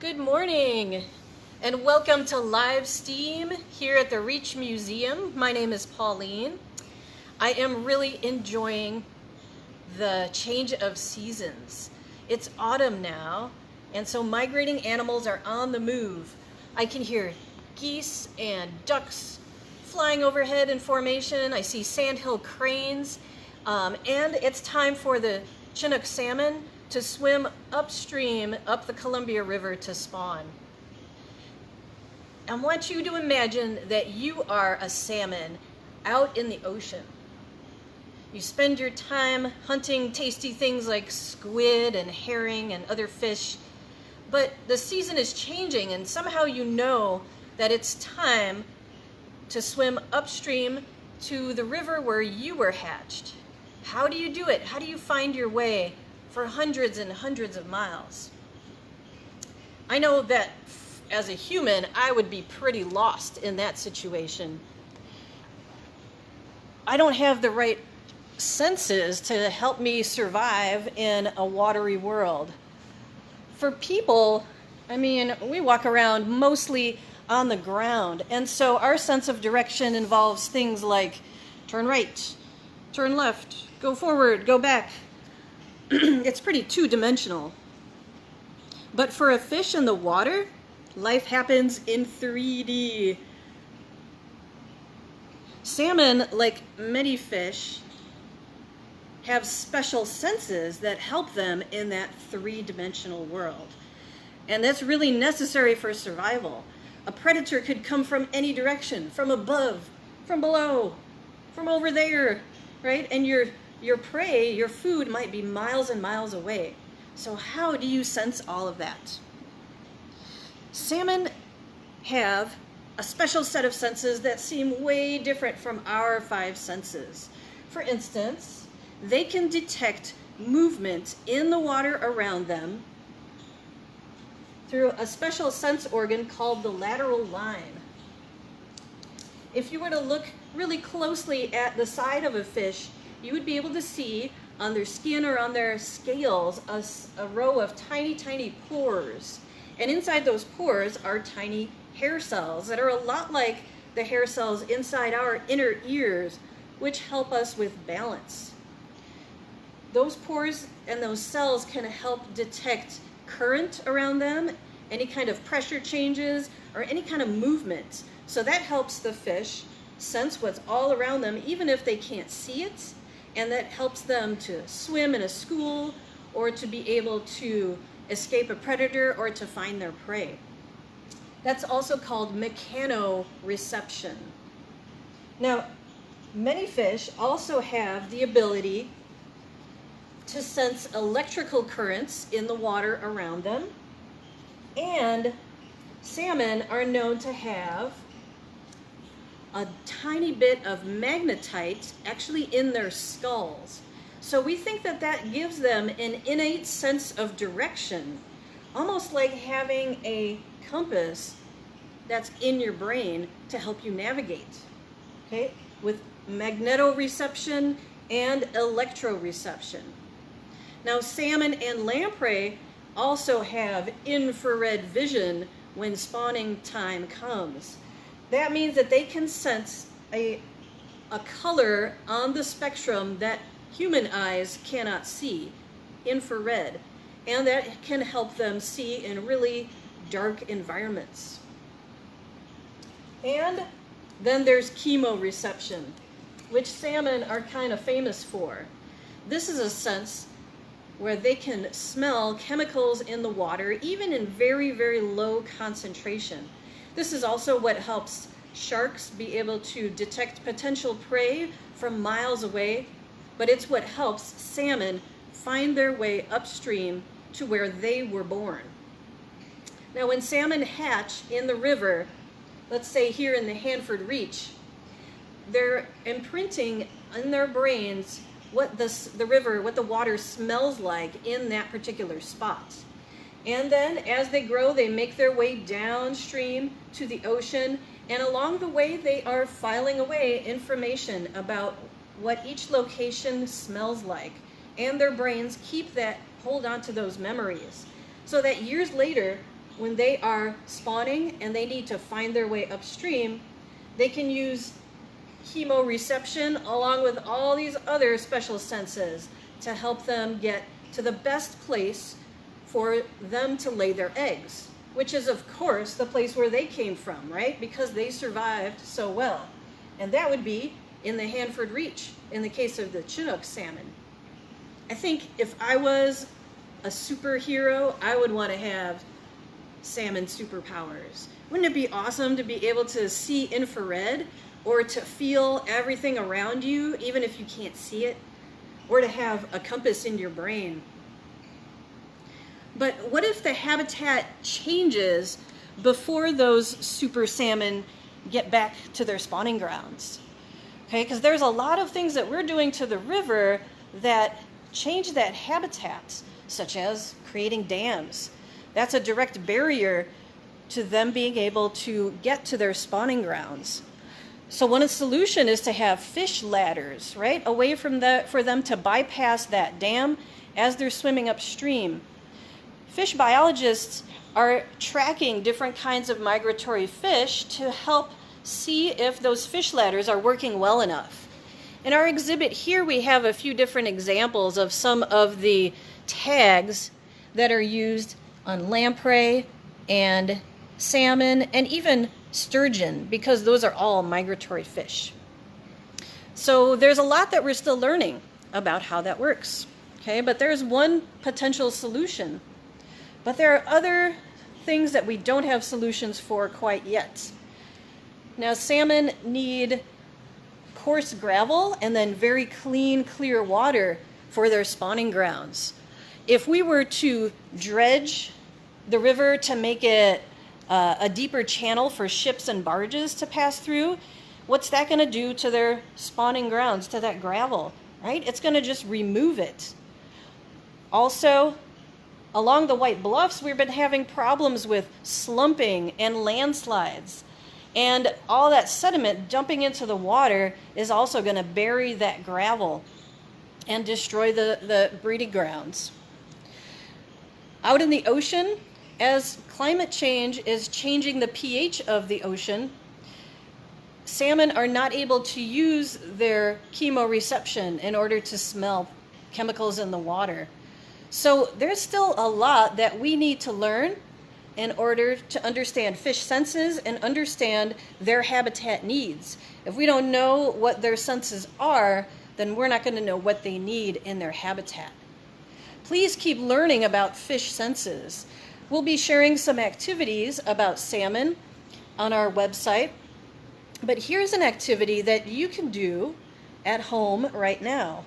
Good morning and welcome to LiveSTEAM here at the Reach Museum. My name is Pauline. I am really enjoying the change of seasons. It's autumn now, and so migrating animals are on the move. I can hear geese and ducks flying overhead in formation. I see sandhill cranes, and it's time for the Chinook salmon to swim upstream up the Columbia River to spawn. I want you to imagine that you are a salmon out in the ocean. You spend your time hunting tasty things like squid and herring and other fish, but the season is changing and somehow you know that it's time to swim upstream to the river where you were hatched. How do you do it? How do you find your way for hundreds and hundreds of miles? I know that as a human, I would be pretty lost in that situation. I don't have the right senses to help me survive in a watery world. For people, we walk around mostly on the ground, and so our sense of direction involves things like turn right, turn left, go forward, go back. It's pretty two-dimensional. But for a fish in the water, life happens in 3D. Salmon, like many fish, have special senses that help them in that three-dimensional world. And that's really necessary for survival. A predator could come from any direction, from above, from below, from over there, right? And your prey, your food, might be miles and miles away. So how do you sense all of that? Salmon have a special set of senses that seem way different from our five senses. For instance, they can detect movement in the water around them through a special sense organ called the lateral line. If you were to look really closely at the side of a fish, you would be able to see on their skin or on their scales a row of tiny, tiny pores. And inside those pores are tiny hair cells that are a lot like the hair cells inside our inner ears, which help us with balance. Those pores and those cells can help detect current around them, any kind of pressure changes, or any kind of movement. So that helps the fish sense what's all around them, even if they can't see it. And that helps them to swim in a school or to be able to escape a predator or to find their prey. That's also called mechanoreception. Now, many fish also have the ability to sense electrical currents in the water around them. And salmon are known to have a tiny bit of magnetite actually in their skulls. So we think that that gives them an innate sense of direction, almost like having a compass that's in your brain to help you navigate, okay, with magnetoreception and electroreception. Now, salmon and lamprey also have infrared vision when spawning time comes. That means that they can sense a color on the spectrum that human eyes cannot see, infrared, and that can help them see in really dark environments. And then there's chemoreception, which salmon are kind of famous for. This is a sense where they can smell chemicals in the water, even in very, very low concentration. This is also what helps sharks be able to detect potential prey from miles away, but it's what helps salmon find their way upstream to where they were born. Now, when salmon hatch in the river, let's say here in the Hanford Reach, they're imprinting in their brains what the water smells like in that particular spot. And then as they grow, they make their way downstream to the ocean, and along the way they are filing away information about what each location smells like, and their brains hold on to those memories, so that years later when they are spawning and they need to find their way upstream, they can use chemoreception along with all these other special senses to help them get to the best place for them to lay their eggs, which is of course the place where they came from, right? Because they survived so well. And that would be in the Hanford Reach in the case of the Chinook salmon. I think if I was a superhero, I would want to have salmon superpowers. Wouldn't it be awesome to be able to see infrared, or to feel everything around you even if you can't see it, or to have a compass in your brain? But what if the habitat changes before those super salmon get back to their spawning grounds? Okay, because there's a lot of things that we're doing to the river that change that habitat, such as creating dams. That's a direct barrier to them being able to get to their spawning grounds. So one of the solutions is to have fish ladders, right, away from for them to bypass that dam as they're swimming upstream. Fish biologists are tracking different kinds of migratory fish to help see if those fish ladders are working well enough. In our exhibit here, we have a few different examples of some of the tags that are used on lamprey and salmon and even sturgeon, because those are all migratory fish. So there's a lot that we're still learning about how that works. Okay, but there's one potential solution. But there are other things that we don't have solutions for quite yet. Now, salmon need coarse gravel and then very clean, clear water for their spawning grounds. If we were to dredge the river to make it a deeper channel for ships and barges to pass through, what's that going to do to their spawning grounds, to that gravel, right? It's going to just remove it. Also, along the White Bluffs, we've been having problems with slumping and landslides. And all that sediment dumping into the water is also going to bury that gravel and destroy the breeding grounds. Out in the ocean, as climate change is changing the pH of the ocean, salmon are not able to use their chemoreception in order to smell chemicals in the water. So there's still a lot that we need to learn in order to understand fish senses and understand their habitat needs. If we don't know what their senses are, then we're not going to know what they need in their habitat. Please keep learning about fish senses. We'll be sharing some activities about salmon on our website, but here's an activity that you can do at home right now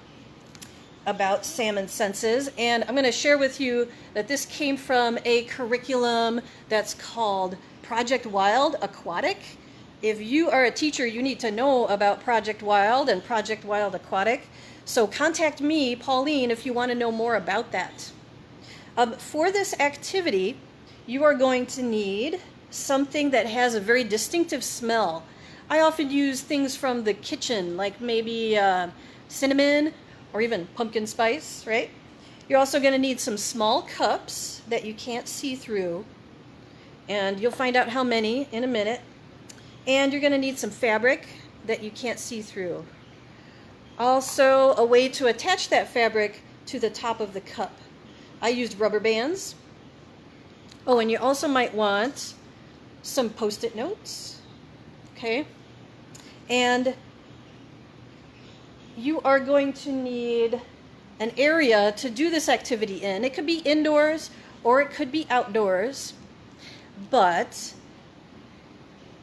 about salmon senses. And I'm going to share with you that this came from a curriculum that's called Project Wild Aquatic. If you are a teacher, you need to know about Project Wild and Project Wild Aquatic. So contact me, Pauline, if you want to know more about that. For this activity, you are going to need something that has a very distinctive smell. I often use things from the kitchen, like maybe cinnamon or even pumpkin spice, right? You're also going to need some small cups that you can't see through, and you'll find out how many in a minute. And you're going to need some fabric that you can't see through. Also, a way to attach that fabric to the top of the cup. I used rubber bands. Oh, and you also might want some Post-it notes, okay? And you are going to need an area to do this activity in. It could be indoors or it could be outdoors, but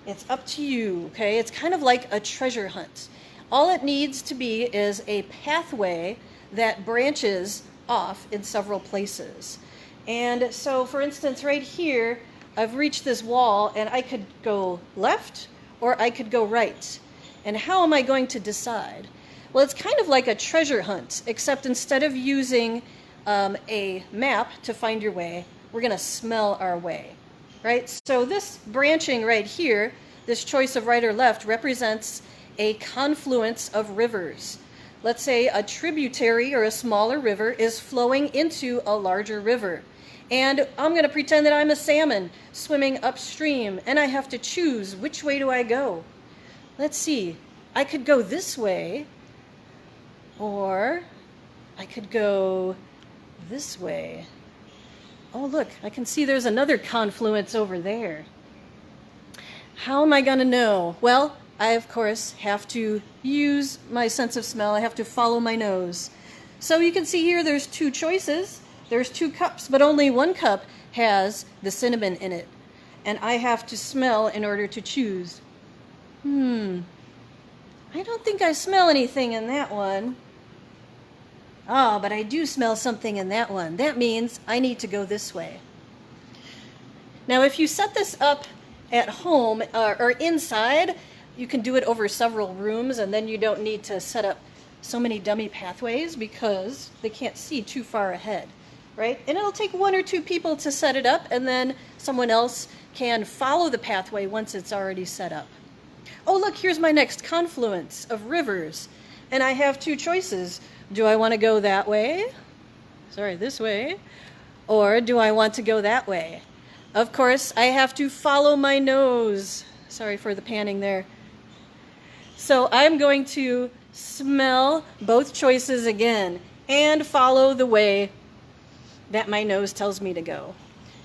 it's up to you, okay? It's kind of like a treasure hunt. All it needs to be is a pathway that branches off in several places. And so, for instance, right here, I've reached this wall and I could go left or I could go right. And how am I going to decide? Well, it's kind of like a treasure hunt, except instead of using a map to find your way, we're going to smell our way, right? So this branching right here, this choice of right or left, represents a confluence of rivers. let's say a tributary or a smaller river is flowing into a larger river. And I'm going to pretend that I'm a salmon swimming upstream, and I have to choose which way do I go. Let's see. I could go this way, or I could go this way. Oh, look, I can see there's another confluence over there. How am I going to know? Well, I, of course, have to use my sense of smell. I have to follow my nose. So you can see here there's two choices. There's 2 cups, but only 1 cup has the cinnamon in it. And I have to smell in order to choose. I don't think I smell anything in that one. Oh, but I do smell something in that one. That means I need to go this way. Now, if you set this up at home or inside, you can do it over several rooms, and then you don't need to set up so many dummy pathways because they can't see too far ahead, right? And it'll take 1 or 2 people to set it up, and then someone else can follow the pathway once it's already set up. Oh, look, here's my next confluence of rivers, and I have 2 choices. Do I want to go that way? Sorry, this way. Or do I want to go that way? Of course, I have to follow my nose. Sorry for the panning there. So I'm going to smell both choices again and follow the way that my nose tells me to go.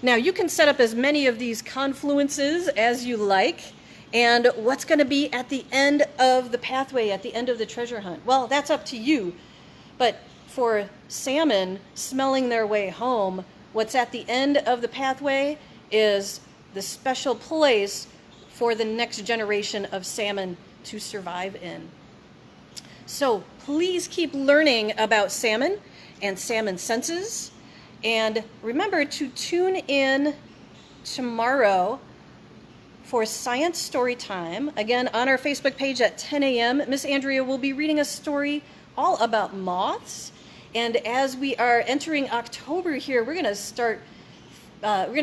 Now, you can set up as many of these confluences as you like. And what's going to be at the end of the pathway, at the end of the treasure hunt? Well, that's up to you. But for salmon smelling their way home, what's at the end of the pathway is the special place for the next generation of salmon to survive in. So please keep learning about salmon and salmon senses. And remember to tune in tomorrow for Science Story Time. Again, on our Facebook page at 10 a.m., Miss Andrea will be reading a story all about moths. And as we are entering October here, we're going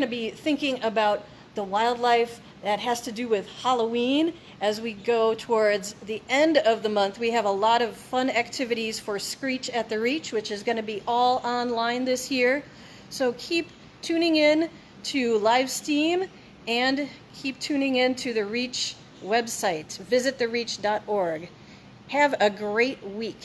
to be thinking about the wildlife that has to do with Halloween. As we go towards the end of the month, we have a lot of fun activities for Screech at the Reach, which is going to be all online this year. So keep tuning in to LiveSTEAM and keep tuning in to the Reach website. Visit thereach.org. Have a great week.